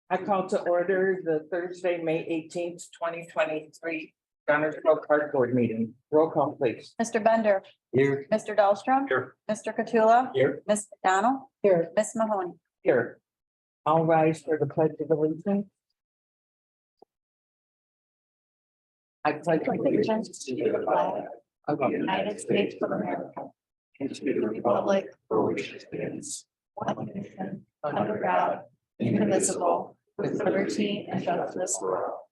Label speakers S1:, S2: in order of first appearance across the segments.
S1: I call to order the Thursday, May 18th, 2023 Downers Grove Park Board meeting. Roll call, please.
S2: Mr. Bender.
S1: Here.
S2: Mr. Dahlstrom.
S1: Here.
S2: Mr. Kattula.
S1: Here.
S2: Ms. McDonald.
S1: Here.
S2: Ms. Mahoney.
S1: Here. All rise for the pledge of allegiance. I pledge
S2: Allegiance to the flag
S1: of the
S2: United States of America,
S1: and to the
S2: republic
S1: for which it stands,
S2: one nation, under God, indivisible, with liberty and justice for all.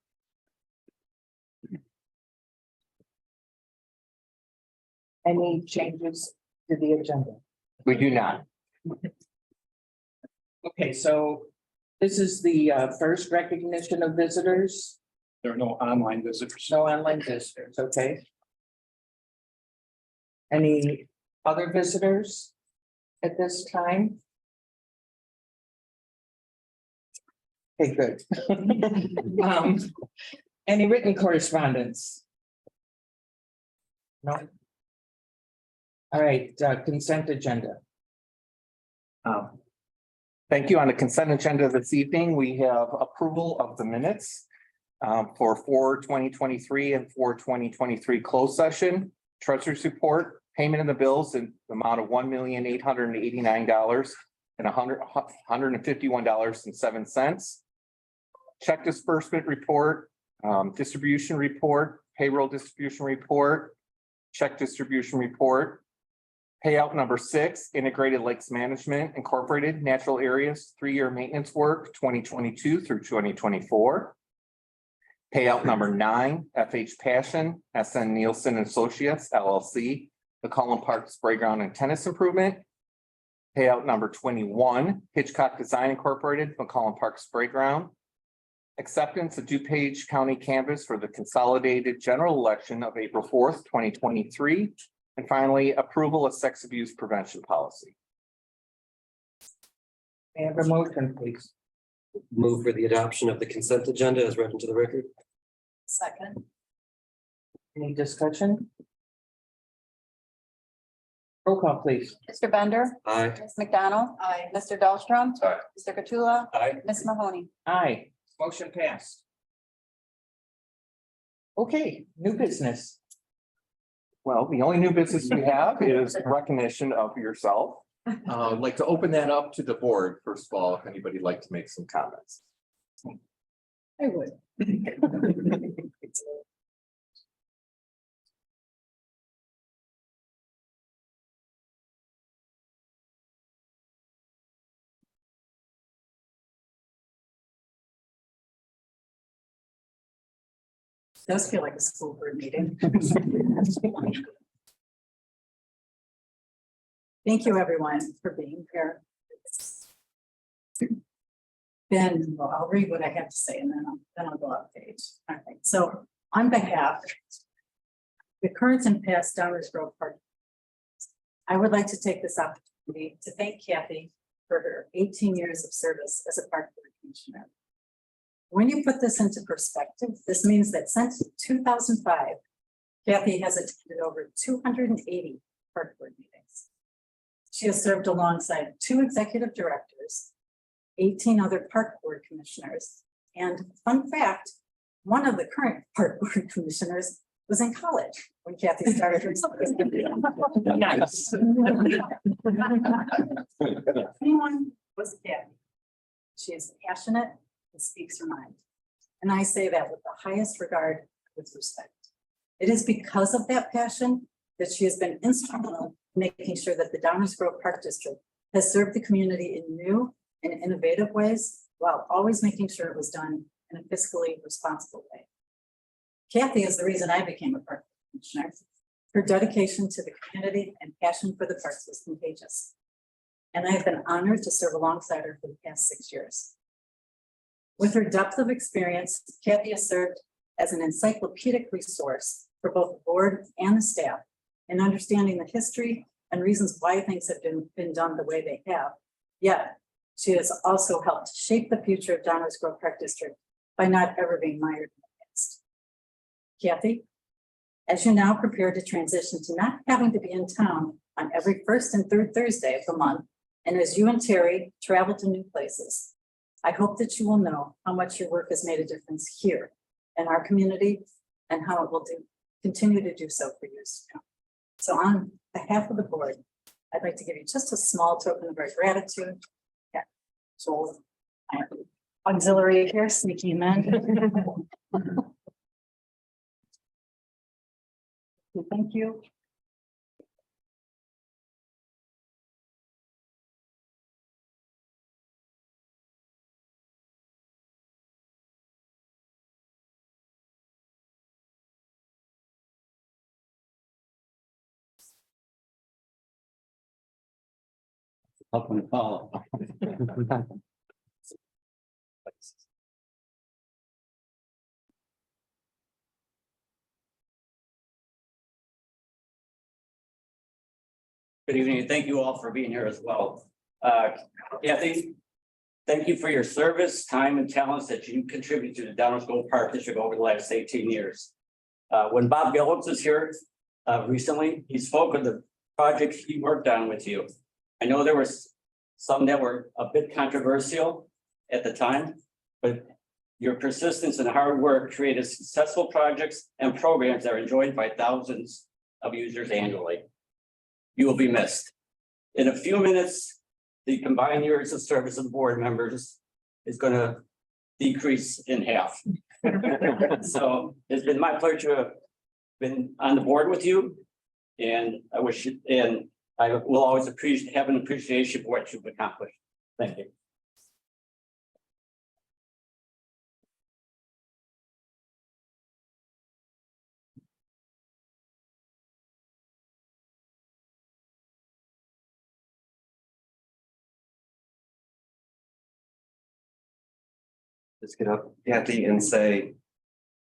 S1: Any changes to the agenda?
S3: We do not.
S1: Okay, so this is the first recognition of visitors.
S4: There are no online visitors.
S1: No online visitors, okay. Any other visitors at this time? Okay, good. Any written correspondence? No. All right, consent agenda.
S3: Thank you. On the consent agenda this evening, we have approval of the minutes for 4/2023 and 4/2023 closed session, treasurer's report, payment of the bills in the amount of $1,889 and $151.07. Check disbursement report, distribution report, payroll distribution report, check distribution report. Payout number 6, Integrated Lakes Management Incorporated Natural Areas 3-year maintenance work 2022 through 2024. Payout number 9, FH Passion, SN Nielsen Associates LLC, the Cullen Park Spray Ground and Tennis Improvement. Payout number 21, Hitchcock Design Incorporated, McCollum Park Spray Ground. Acceptance of DuPage County canvas for the consolidated general election of April 4th, 2023. And finally, approval of sex abuse prevention policy.
S1: May I have a motion, please?
S5: Move for the adoption of the consent agenda as read into the record.
S2: Second.
S1: Any discussion? Roll call, please.
S2: Mr. Bender.
S5: Aye.
S2: Ms. McDonald. Aye. Mr. Dahlstrom.
S4: Aye.
S2: Mr. Kattula.
S5: Aye.
S2: Ms. Mahoney.
S1: Aye, motion passed. Okay, new business.
S3: Well, the only new business we have is recognition of yourself. I'd like to open that up to the board, first of all, if anybody'd like to make some comments.
S1: I would.
S2: Does feel like a school board meeting. Thank you, everyone, for being here. Ben, well, I'll read what I have to say and then I'll go off page. All right, so on behalf of the current and past Downers Grove Park, I would like to take this opportunity to thank Kathy for her 18 years of service as a park board commissioner. When you put this into perspective, this means that since 2005, Kathy has attended over 280 park board meetings. She has served alongside 2 executive directors, 18 other park board commissioners, and fun fact, one of the current park board commissioners was in college when Kathy started her service.
S1: Nice.
S2: Anyone was Kathy. She is passionate and speaks her mind. And I say that with the highest regard, with respect. It is because of that passion that she has been instrumental in making sure that the Downers Grove Park District has served the community in new and innovative ways, while always making sure it was done in a fiscally responsible way. Kathy is the reason I became a park commissioner. Her dedication to the community and passion for the parks was contagious. And I have been honored to serve alongside her for the past 6 years. With her depth of experience, Kathy has served as an encyclopedic resource for both the board and the staff in understanding the history and reasons why things have been done the way they have. Yet, she has also helped shape the future of Downers Grove Park District by not ever being mired in the past. Kathy, as you now prepare to transition to not having to be in town on every first and third Thursday of the month, and as you and Terry travel to new places, I hope that you will know how much your work has made a difference here in our community and how it will continue to do so for years to come. So on behalf of the board, I'd like to give you just a small token of our gratitude. Yeah. So I have auxiliary here, sneaking in. Thank you.
S4: Up and follow.
S6: Good evening, and thank you all for being here as well. Kathy, thank you for your service, time, and talents that you contribute to the Downers Grove Park District over the last 18 years. When Bob Phillips was here recently, he spoke of the projects he worked on with you. I know there was some that were a bit controversial at the time, but your persistence and hard work created successful projects and programs that are enjoyed by thousands of users annually. You will be missed. In a few minutes, the combined years of service of board members is going to decrease in half. So it's been my pleasure to have been on the board with you. And I wish, and I will always have an appreciation for what you've accomplished. Thank you.
S5: Just get up, Kathy, and say,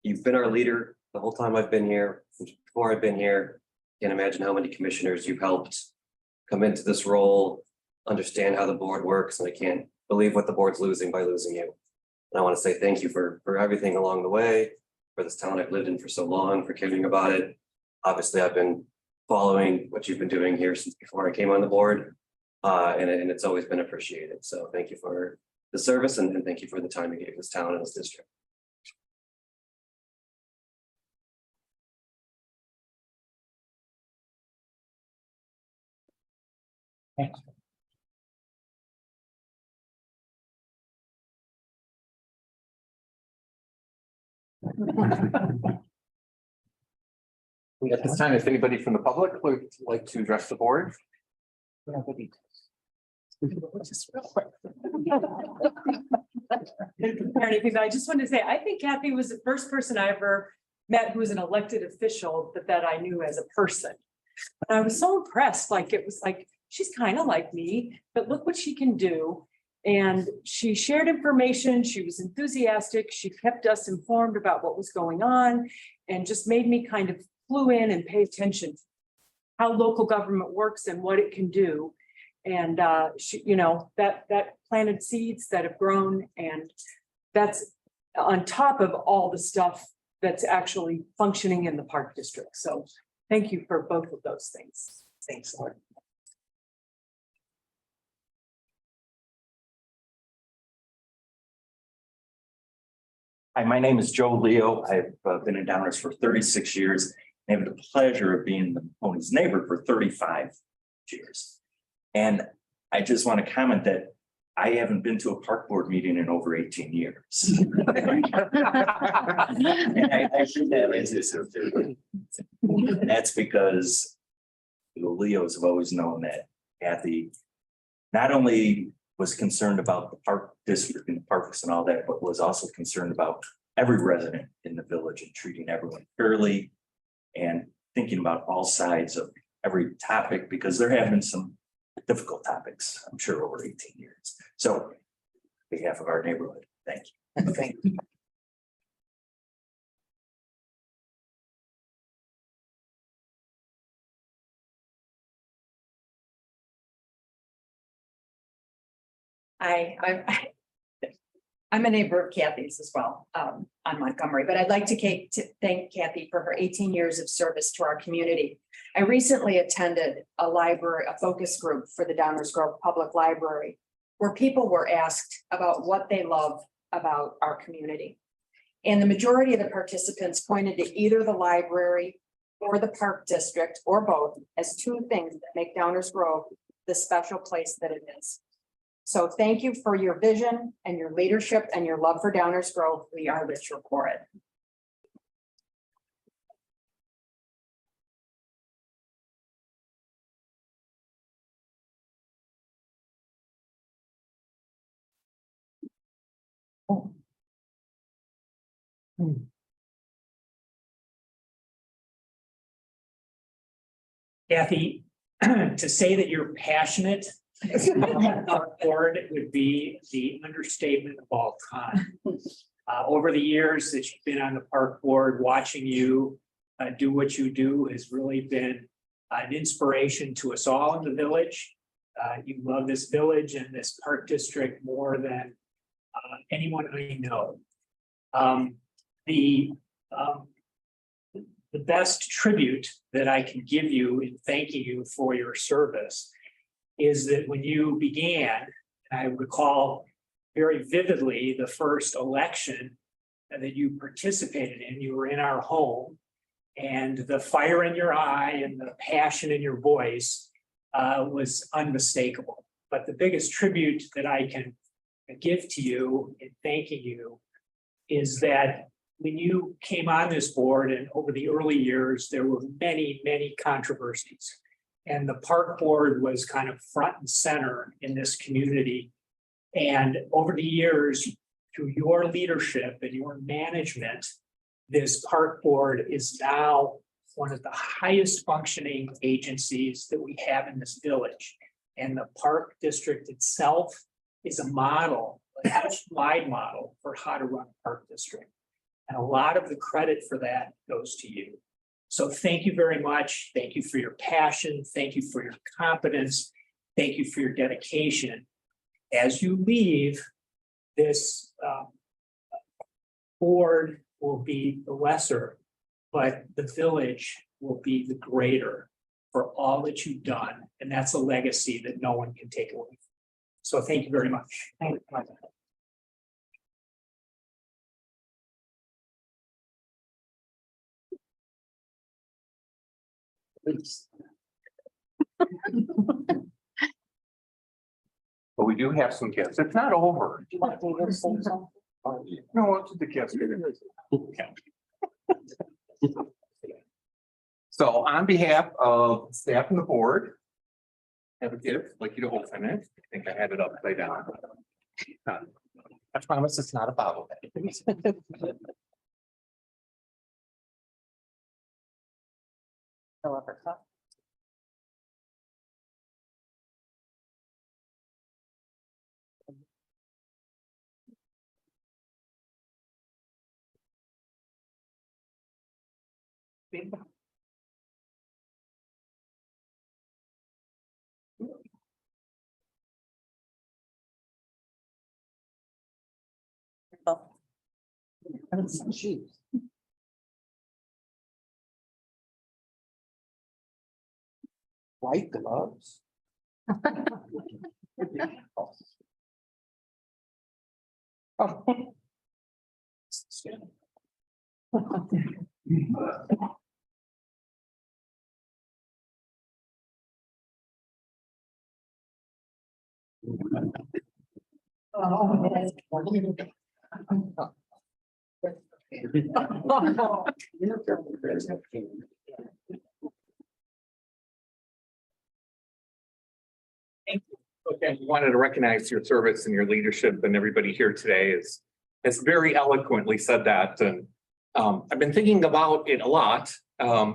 S5: you've been our leader the whole time I've been here, before I've been here. Can't imagine how many commissioners you've helped come into this role, understand how the board works, and I can't believe what the board's losing by losing you. And I want to say thank you for everything along the way, for this town I've lived in for so long, for caring about it. Obviously, I've been following what you've been doing here since before I came on the board. And it's always been appreciated. So thank you for the service and thank you for the time you gave this town and this district.
S3: At this time, if anybody from the public would like to address the board.
S7: Just real quick. I just wanted to say, I think Kathy was the first person I ever met who was an elected official, but that I knew as a person. And I was so impressed, like, it was like, she's kind of like me, but look what she can do. And she shared information, she was enthusiastic, she kept us informed about what was going on and just made me kind of flew in and pay attention to how local government works and what it can do. And she, you know, that planted seeds that have grown, and that's on top of all the stuff that's actually functioning in the park district. So thank you for both of those things. Thanks, Lord.
S8: Hi, my name is Joe Leo. I've been in Downers for 36 years. I have the pleasure of being the Pony's neighbor for 35 years. And I just want to comment that I haven't been to a park board meeting in over 18 years. And I think that is, and that's because the Leos have always known that Kathy not only was concerned about the park district and the parks and all that, but was also concerned about every resident in the village and treating everyone fairly and thinking about all sides of every topic, because there have been some difficult topics, I'm sure, over 18 years. So on behalf of our neighborhood, thank you.
S1: Thank you.
S9: I'm a neighbor of Kathy's as well, on Montgomery, but I'd like to thank Kathy for her 18 years of service to our community. I recently attended a focus group for the Downers Grove Public Library, where people were asked about what they love about our community. And the majority of the participants pointed to either the library or the park district or both as two things that make Downers Grove the special place that it is. So thank you for your vision and your leadership and your love for Downers Grove. We are richer for it.
S10: Kathy, to say that you're passionate about our board would be the understatement of all time. Over the years that you've been on the park board, watching you do what you do has really been an inspiration to us all in the village. You love this village and this park district more than anyone I know. The best tribute that I can give you in thanking you for your service is that when you began, I recall very vividly the first election that you participated in, you were in our home, and the fire in your eye and the passion in your voice was unmistakable. But the biggest tribute that I can give to you in thanking you is that when you came on this board and over the early years, there were many, many controversies. And the park board was kind of front and center in this community. And over the years, through your leadership and your management, this park board is now one of the highest functioning agencies that we have in this village. And the park district itself is a model, a wide model for how to run a park district. And a lot of the credit for that goes to you. So thank you very much. Thank you for your passion. Thank you for your competence. Thank you for your dedication. As you leave, this board will be the lesser, but the village will be the greater for all that you've done. And that's a legacy that no one can take away. So thank you very much. Thank you.
S3: But we do have some gifts. It's not over. No, what's the gifts? So on behalf of staff and the board, I have a gift, I'd like you to open it. I think I had it upside down. I promise it's not a bottle. White gloves. Oh. Okay, we wanted to recognize your service and your leadership, and everybody here today has very eloquently said that. And I've been thinking about it a lot,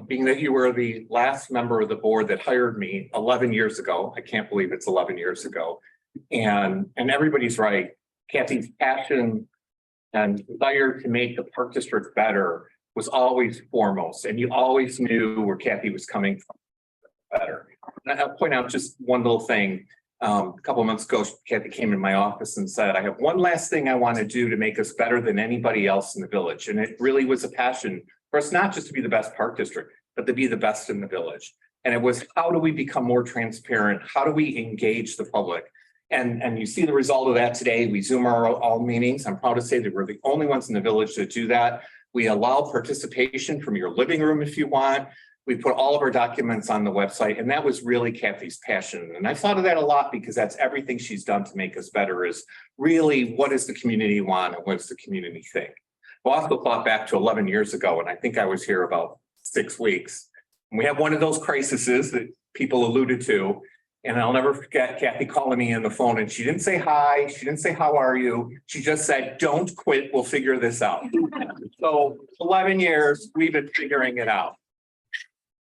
S3: being that you were the last member of the board that hired me 11 years ago. I can't believe it's 11 years ago. And everybody's right. Kathy's passion and desire to make the park district better was always foremost, and you always knew where Kathy was coming from better. And I'll point out just one little thing. A couple of months ago, Kathy came in my office and said, I have one last thing I want to do to make us better than anybody else in the village. And it really was a passion for us, not just to be the best park district, but to be the best in the village. And it was, how do we become more transparent? How do we engage the public? And you see the result of that today. We Zoom our all meetings. I'm proud to say that we're the only ones in the village that do that. We allow participation from your living room if you want. We put all of our documents on the website, and that was really Kathy's passion. And I thought of that a lot because that's everything she's done to make us better, is really what does the community want and what does the community think? Well, I also thought back to 11 years ago, and I think I was here about 6 weeks. And we have one of those crises that people alluded to. And I'll never forget Kathy calling me on the phone, and she didn't say hi. She didn't say, how are you? She just said, don't quit. We'll figure this out. So 11 years, we've been figuring it out.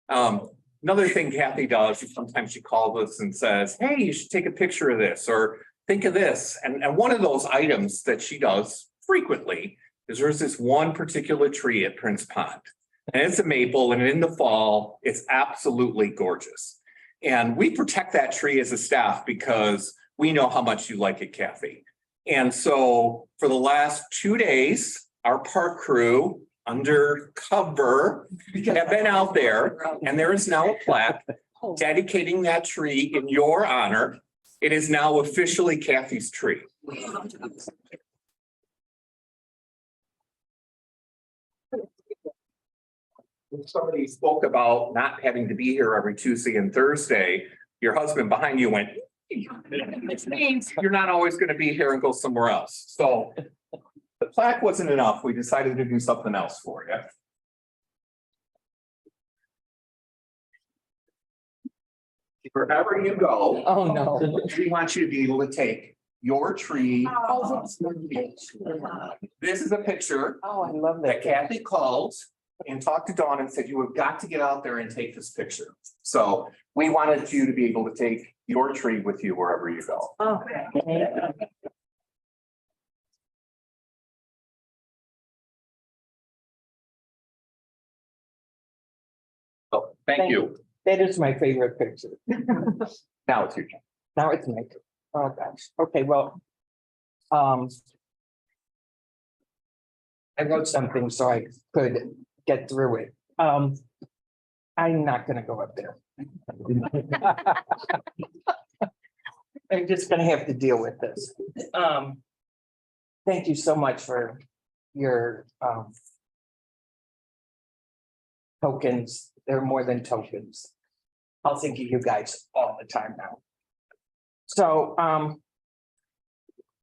S3: Another thing Kathy does, sometimes she calls us and says, hey, you should take a picture of this or think of this. And one of those items that she does frequently is there's this one particular tree at Prince Pond. And it's a maple, and in the fall, it's absolutely gorgeous. And we protect that tree as a staff because we know how much you like it, Kathy. And so for the last 2 days, our park crew undercover have been out there, and there is now a plaque dedicating that tree in your honor. It is now officially Kathy's tree. Somebody spoke about not having to be here every Tuesday and Thursday. Your husband behind you went, which means you're not always going to be here and go somewhere else. So the plaque wasn't enough. We decided to do something else for you. Wherever you go.
S1: Oh, no.
S3: We want you to be able to take your tree. This is a picture
S1: Oh, I love
S3: that
S1: that.
S3: Kathy called and talked to Dawn and said, you have got to get out there and take this picture. So we wanted you to be able to take your tree with you wherever you go.
S7: Oh,
S3: So thank you.
S1: That is my favorite picture.
S3: Now it's your turn.
S1: Now it's my turn. Oh, gosh. Okay, well. I wrote something so I could get through it. I'm not gonna go up there. I'm just gonna have to deal with this. Thank you so much for your tokens. They're more than tokens. I'll think of you guys all the time now. So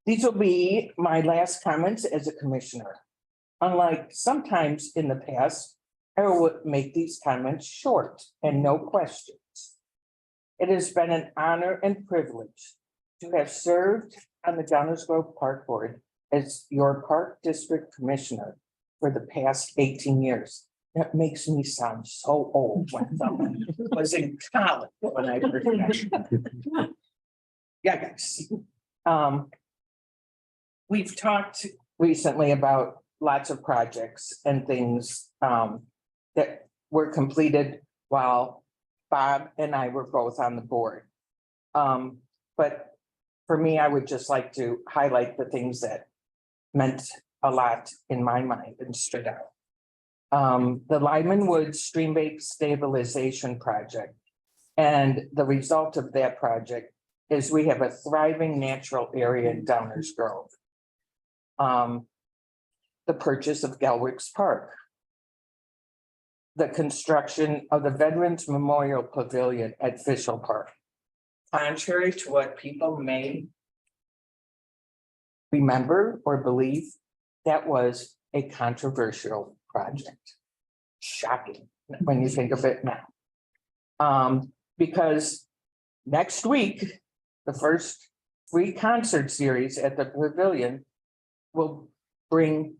S1: these will be my last comments as a commissioner. Unlike sometimes in the past, I would make these comments short and no questions. It has been an honor and privilege to have served on the Downers Grove Park Board as your Park District Commissioner for the past 18 years. That makes me sound so old when someone was in college when I heard that. Yeah, guys. We've talked recently about lots of projects and things that were completed while Bob and I were both on the board. But for me, I would just like to highlight the things that meant a lot in my mind and stood out. The Lyman Woods Stream Stabilization Project. And the result of that project is we have a thriving natural area in Downers Grove. The purchase of Galwick's Park. The construction of the Veterans Memorial Pavilion at Fishel Park. Contrary to what people may remember or believe, that was a controversial project. Shocking when you think of it now. Because next week, the first free concert series at the pavilion will bring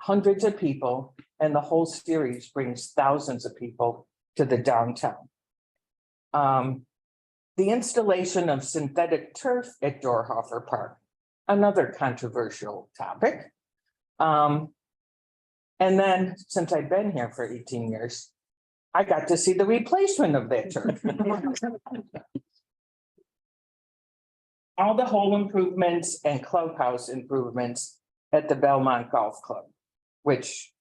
S1: hundreds of people, and the whole series brings thousands of people to the downtown. The installation of synthetic turf at Dorhofer Park, another controversial topic. And then, since I've been here for 18 years, I got to see the replacement of that turf. All the hole improvements and clubhouse improvements at the Belmont Golf Club, which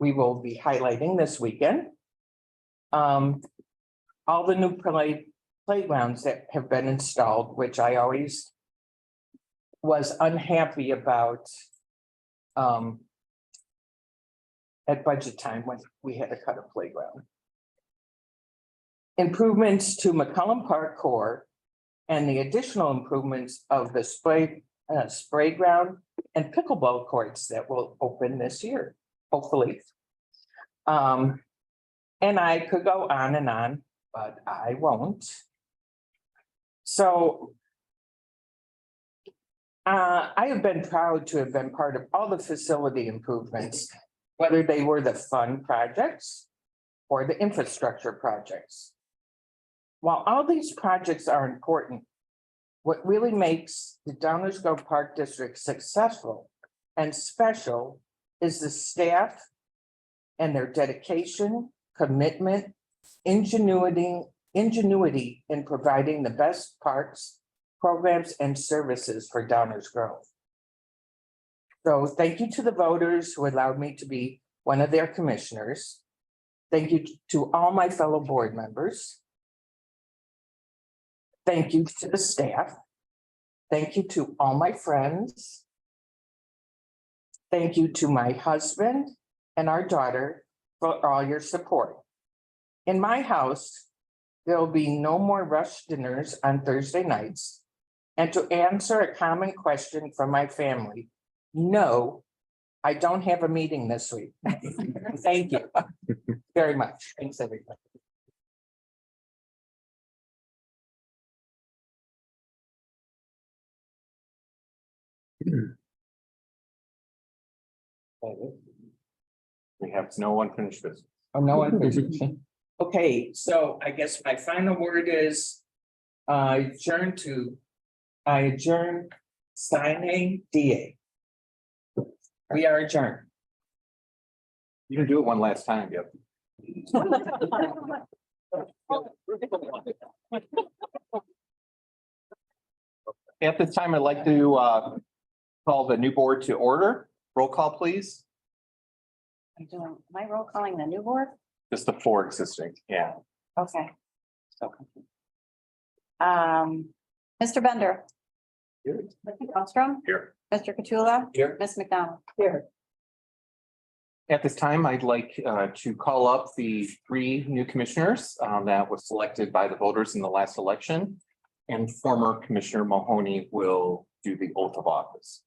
S1: we will be highlighting this weekend. All the new playgrounds that have been installed, which I always was unhappy about. At budget time when we had to cut a playground. Improvements to McCollum Park Core and the additional improvements of the spray ground and pickleball courts that will open this year, hopefully. And I could go on, but I won't. So I have been proud to have been part of all the facility improvements, whether they were the fund projects or the infrastructure projects. While all these projects are important, what really makes the Downers Grove Park District successful and special is the staff and their dedication, commitment, ingenuity in providing the best parks, programs, and services for Downers Grove. So thank you to the voters who allowed me to be one of their commissioners. Thank you to all my fellow board members. Thank you to the staff. Thank you to all my friends. Thank you to my husband and our daughter for all your support. In my house, there will be no more rush dinners on Thursday nights. And to answer a common question from my family, no, I don't have a meeting this week. Thank you very much. Thanks, everybody.
S3: We have no unfinished business.
S1: Oh, no one. Okay, so I guess my final word is I adjourn signing DA. We are adjourned.
S3: You can do it one last time, yep. At this time, I'd like to call the new board to order. Roll call, please.
S9: Am I roll calling the new board?
S3: Just the four existing, yeah.
S9: Okay. Mr. Bender.
S3: Here.
S9: Mr. Ostrom.
S3: Here.
S9: Mr. Katsula.
S3: Here.
S9: Ms. McDonald.
S1: Here.
S3: At this time, I'd like to call up the three new commissioners that was selected by the voters in the last election. And former Commissioner Mahoney will do the oath of office.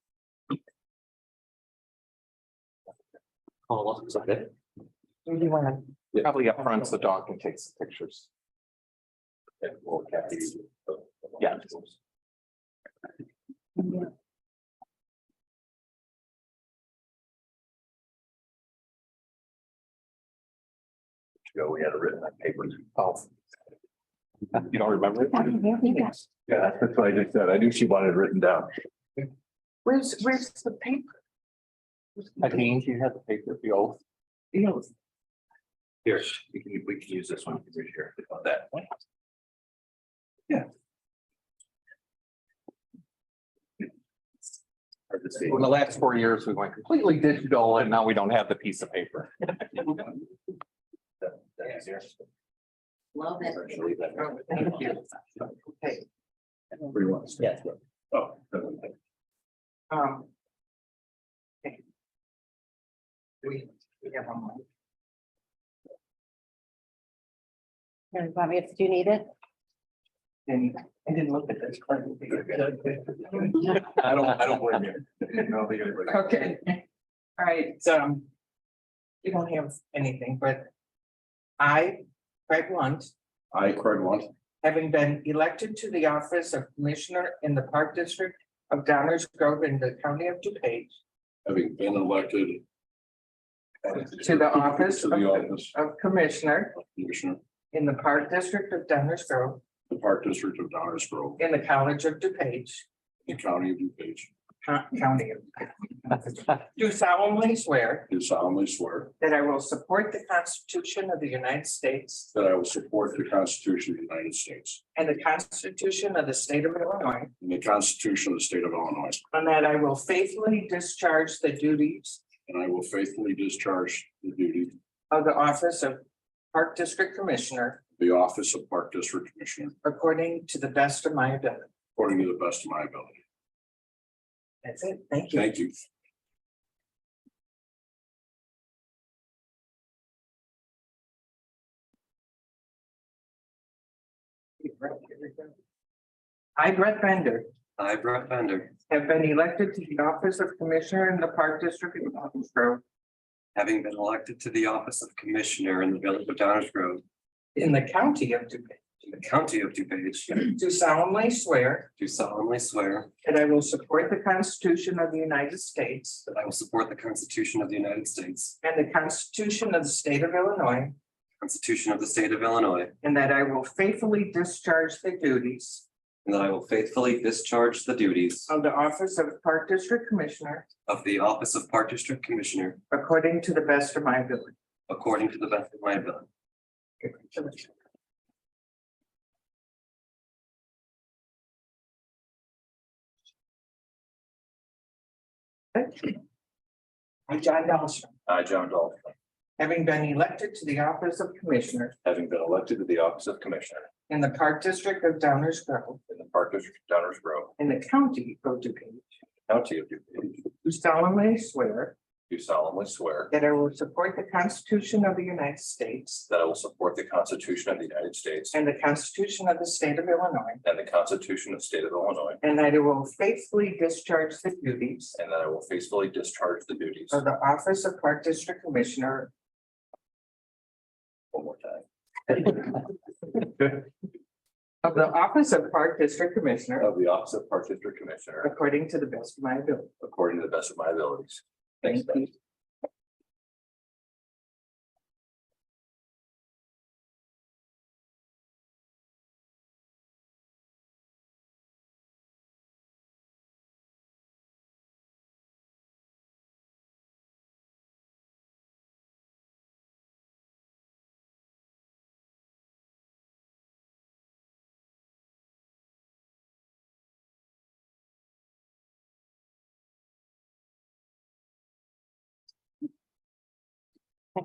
S1: Who do you want to?
S3: Probably up front so Dawn can take some pictures. Yeah.
S8: We had it written on paper.
S3: Oh. You don't remember it?
S8: Yeah, that's what I just said. I knew she wanted it written down.
S1: Where's the paper?
S3: I think you have the paper, the oath.
S1: The oath.
S8: Here, we can use this one here on that. Yeah. Hard to see.
S3: In the last 4 years, we went completely digital and now we don't have the piece of paper.
S8: That easier.
S1: Love it.
S8: Actually, that-
S1: Oh, thank you. Okay.
S8: Where do you want to start? Oh.
S1: Okay. We have one more.
S9: Do you need it?
S1: And I didn't look at this.
S8: I don't blame you. No, they get it right.
S1: Okay. All right, you don't have anything, but I, Craig Lunt,
S11: I, Craig Lunt,
S1: having been elected to the office of Commissioner in the Park District of Downers Grove in the County of DuPage,
S11: having been elected
S1: to the office
S11: to the office
S1: of Commissioner
S11: of Commissioner,
S1: in the Park District of Downers Grove
S11: the Park District of Downers Grove,
S1: in the College of DuPage,
S11: the County of DuPage,
S1: County of. Do solemnly swear
S11: do solemnly swear
S1: that I will support the Constitution of the United States
S11: that I will support the Constitution of the United States
S1: and the Constitution of the State of Illinois,
S11: and the Constitution of the State of Illinois,
S1: and that I will faithfully discharge the duties
S11: and I will faithfully discharge the duty
S1: of the office of Park District Commissioner
S11: the office of Park District Commissioner
S1: according to the best of my ability.
S11: according to the best of my ability.
S1: That's it. Thank you.
S11: Thank you.
S1: I, Brett Bender,
S5: I, Brett Bender,
S1: have been elected to the office of Commissioner in the Park District of Downers Grove
S5: having been elected to the office of Commissioner in the village of Downers Grove,
S1: in the county of DuPage,
S5: in the county of DuPage,
S1: do solemnly swear
S5: do solemnly swear
S1: that I will support the Constitution of the United States
S5: that I will support the Constitution of the United States,
S1: and the Constitution of the State of Illinois,
S5: Constitution of the State of Illinois,
S1: and that I will faithfully discharge the duties
S5: and that I will faithfully discharge the duties
S1: of the office of Park District Commissioner
S5: of the office of Park District Commissioner
S1: according to the best of my ability.
S5: according to the best of my ability.
S1: I, John Dahlstrom,
S8: I, John Dalton,
S1: having been elected to the office of Commissioner
S8: having been elected to the office of Commissioner
S1: in the Park District of Downers Grove,
S8: in the Park District of Downers Grove,
S1: in the county of DuPage,
S8: County of DuPage,
S1: do solemnly swear
S8: do solemnly swear
S1: that I will support the Constitution of the United States
S8: that I will support the Constitution of the United States
S1: and the Constitution of the State of Illinois,
S8: and the Constitution of the State of Illinois,
S1: and that I will faithfully discharge the duties
S8: and that I will faithfully discharge the duties.
S1: of the office of Park District Commissioner
S8: One more time.
S1: of the office of Park District Commissioner
S8: Of the office of Park District Commissioner
S1: according to the best of my ability.
S8: according to the best of my abilities. Thanks,
S1: Thank you.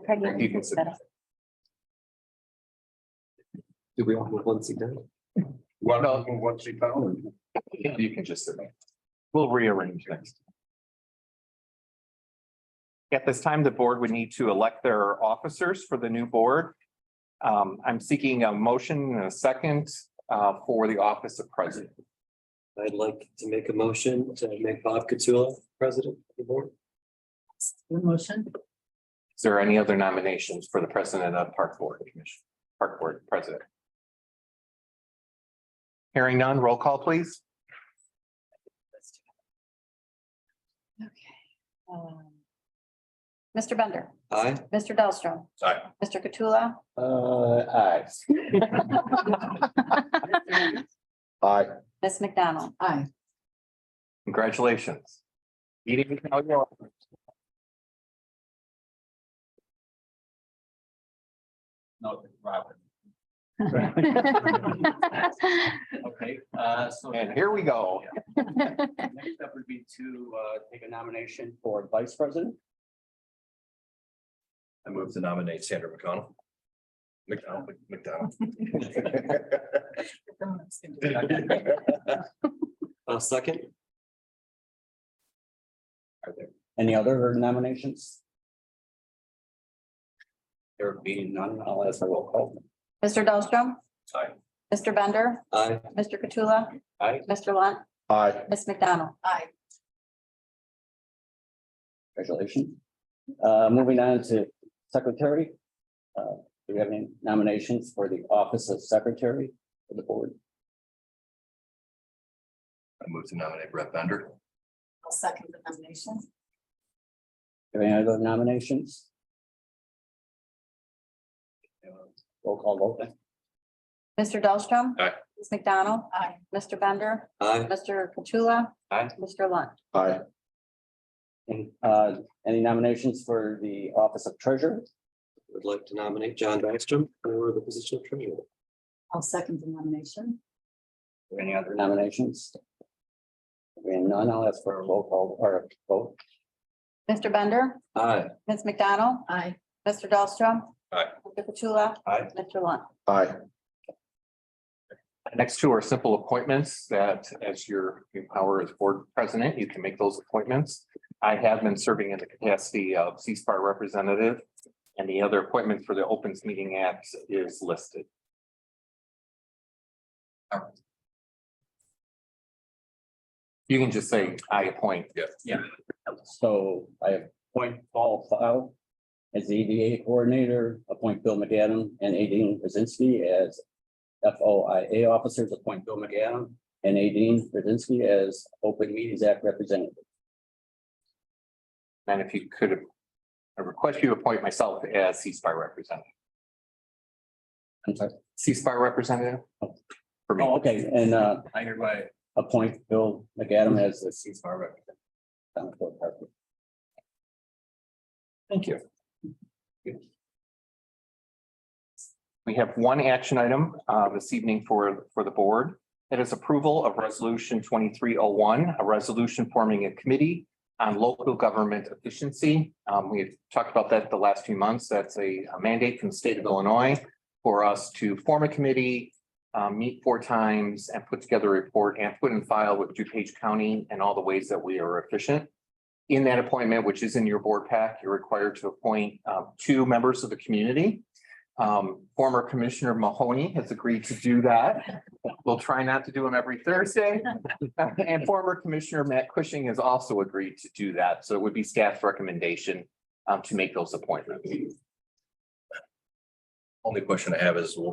S8: Ben. You can sit.
S5: Do we want one seat down?
S11: One seat down.
S8: You can just sit there. We'll rearrange next. At this time, the board would need to elect their officers for the new board. I'm seeking a motion and a second for the office of president.
S5: I'd like to make a motion to make Bob Katsula president of the board.
S2: The motion.
S8: Is there any other nominations for the president of Park Board Commission, Park Board President? Hearing none, roll call, please.
S9: Mr. Bender,
S5: Aye.
S9: Mr. Dahlstrom,
S8: Aye.
S9: Mr. Kattula,
S4: Aye.
S8: Aye.
S9: Ms. McDonald.
S2: Aye.
S8: Congratulations. Meeting is now yours.
S4: No, Robert. Okay, so.
S8: And here we go.
S4: Next up would be to take a nomination for vice president.
S8: I move to nominate Sandra McConnell. McDonald.
S5: Second.
S4: Are there any other nominations? There being none, I'll ask a roll call.
S9: Mr. Dahlstrom.
S8: Aye.
S9: Mr. Bender,
S5: Aye.
S9: Mr. Kattula,
S4: Aye.
S9: Mr. Lunt,
S8: Aye.
S9: Ms. McDonald.
S2: Aye.
S4: Congratulations. Moving on to secretary. Do we have any nominations for the office of secretary for the board?
S8: I move to nominate Brett Bender.
S2: I'll second the nomination.
S4: Are there any other nominations? Roll call vote.
S9: Mr. Dahlstrom.
S8: Aye.
S9: Ms. McDonald.
S2: Aye.
S9: Mr. Bender,
S5: Aye.
S9: Mr. Kattula.
S4: Aye.
S9: Mr. Lunt.
S8: Aye.
S4: And, any nominations for the office of treasurer?
S5: Would like to nominate John Backstrom for the position of treasurer.
S2: I'll second the nomination.
S4: Are there any other nominations? Being none, I'll ask for a roll call or a vote.
S9: Mr. Bender,
S5: Aye.
S9: Ms. McDonald,
S2: Aye.
S9: Mr. Dahlstrom,
S11: Aye.
S9: Mr. Petula.
S8: Aye.
S9: Mr. Lunt.
S11: Aye.
S3: Next two are simple appointments that as your power as board president, you can make those appointments. I have been serving in the capacity of C-SPAR representative, and the other appointment for the Opens Meeting Act is listed. You can just say, I appoint.
S8: Yeah.
S4: So I appoint Paul Fowle as the EDA coordinator, appoint Bill McAdam and Aideen Brzezinski as FOIA officers, appoint Bill McAdam and Aideen Brzezinski as Open Meetings Act representative.
S3: And if you could, I request you appoint myself as C-SPAR representative.
S4: I'm sorry.
S3: C-SPAR representative? For me.
S4: Oh, okay, and
S8: I hereby
S4: appoint Bill McAdam as the C-SPAR representative.
S3: Thank you. We have one action item this evening for the board. It is approval of resolution 2301, a resolution forming a committee on local government efficiency. We've talked about that the last few months. That's a mandate from the state of Illinois for us to form a committee, meet 4 times and put together a report and put in file with DuPage County and all the ways that we are efficient. In that appointment, which is in your board pack, you're required to appoint 2 members of the community. Former Commissioner Mahoney has agreed to do that. We'll try not to do them every Thursday. And former Commissioner Matt Cushing has also agreed to do that. So it would be staff's recommendation to make those appointments.
S12: Only question I have is, will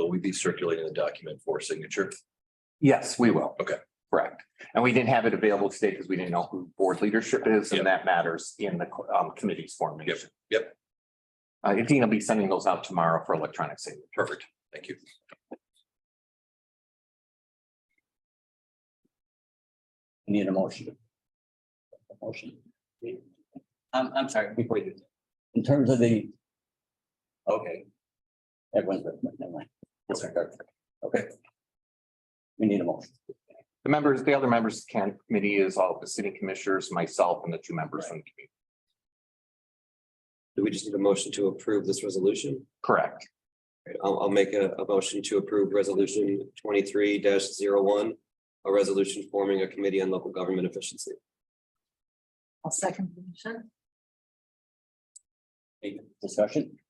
S12: we be circulating the document for signature?
S3: Yes, we will.
S12: Okay.
S3: Correct. And we didn't have it available today because we didn't know who board leadership is, and that matters in the committee's formation.
S12: Yep.
S3: Dean will be sending those out tomorrow for electronic signature.
S12: Perfect. Thank you.
S4: Need a motion. Motion.
S6: I'm sorry, before you do.
S4: In terms of the. Okay. Everyone's, never mind. Disregard. Okay. We need a motion.
S3: The other members of the committee is all the city commissioners, myself, and the 2 members from the committee.
S5: Do we just need a motion to approve this resolution?
S3: Correct.
S5: Right, I'll make a motion to approve resolution 23-01, a resolution forming a committee on local government efficiency.
S2: I'll second the motion.
S4: Any discussion?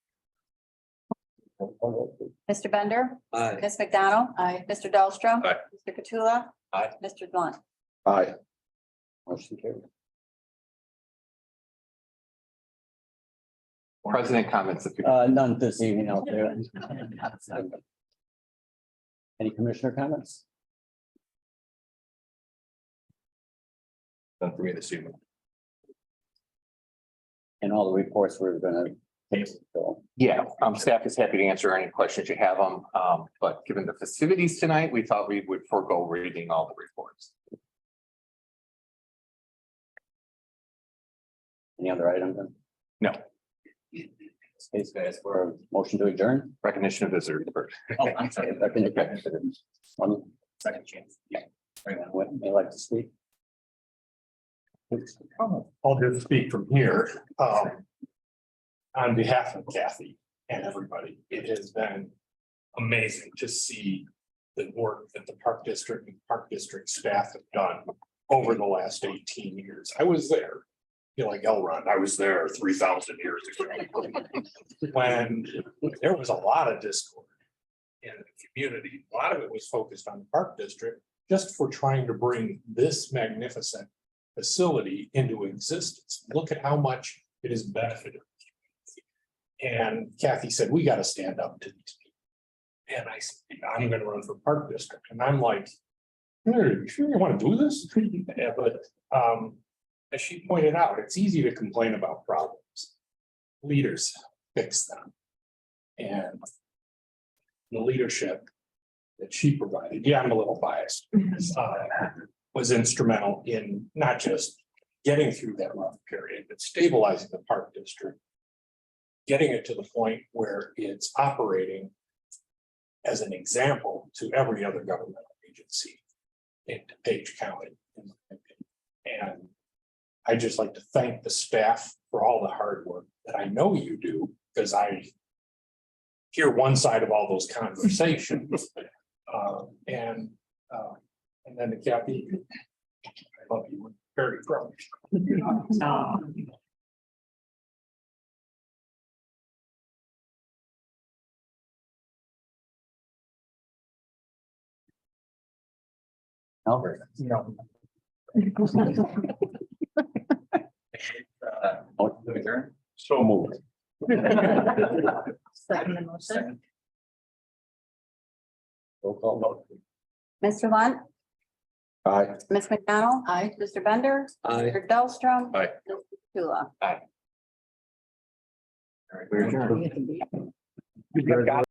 S9: Mr. Bender.
S5: Aye.
S9: Ms. McDonald.
S2: Aye.
S9: Mr. Dahlstrom.
S12: Aye.
S9: Mr. Petula.
S8: Aye.
S9: Mr. Lunt.
S11: Aye.
S4: Motion carried.
S3: President comments. If you
S4: None this evening out there. Any commissioner comments?
S12: None for me this evening.
S4: And all the reports we're gonna take. So,
S3: Yeah, staff is happy to answer any questions you have them. But given the festivities tonight, we thought we would forego reading all the reports.
S4: any other items?
S3: No.
S4: Space guys for a motion to adjourn.
S3: Recognition of visitors first.
S4: Oh, I'm sorry. One
S6: Second chance. Yeah.
S4: would they like to speak?
S11: I'll just speak from here. On behalf of Kathy and everybody, it has been amazing to see the work that the Park District and Park District staff have done over the last 18 years. I was there. Like Elrond, I was there 3,000 years ago. When there was a lot of discord in the community, a lot of it was focused on the Park District, just for trying to bring this magnificent facility into existence. Look at how much it has benefited. And Kathy said, we got to stand up to these people. And I said, I'm going to run for Park District. And I'm like, you sure you want to do this? Yeah, but as she pointed out, it's easy to complain about problems. Leaders fix them. And the leadership that she provided, yeah, I'm a little biased, was instrumental in not just getting through that rough period, but stabilizing the Park District, getting it to the point where it's operating as an example to every other governmental agency in DuPage County. And I just like to thank the staff for all the hard work that I know you do, because I hear one side of all those conversations. And then to Kathy, I love you, very proud.
S4: Albert.
S3: No.
S4: Motion to adjourn?
S11: So moved.
S2: Second motion.
S4: Roll call vote.
S9: Mr. Lunt,
S3: Aye.
S9: Ms. McDonald.
S2: Aye.
S9: Mr. Bender.
S5: Aye.
S9: Mr. Dahlstrom.
S12: Aye.
S9: Mr. Tula.
S4: We're adjourned.
S3: Got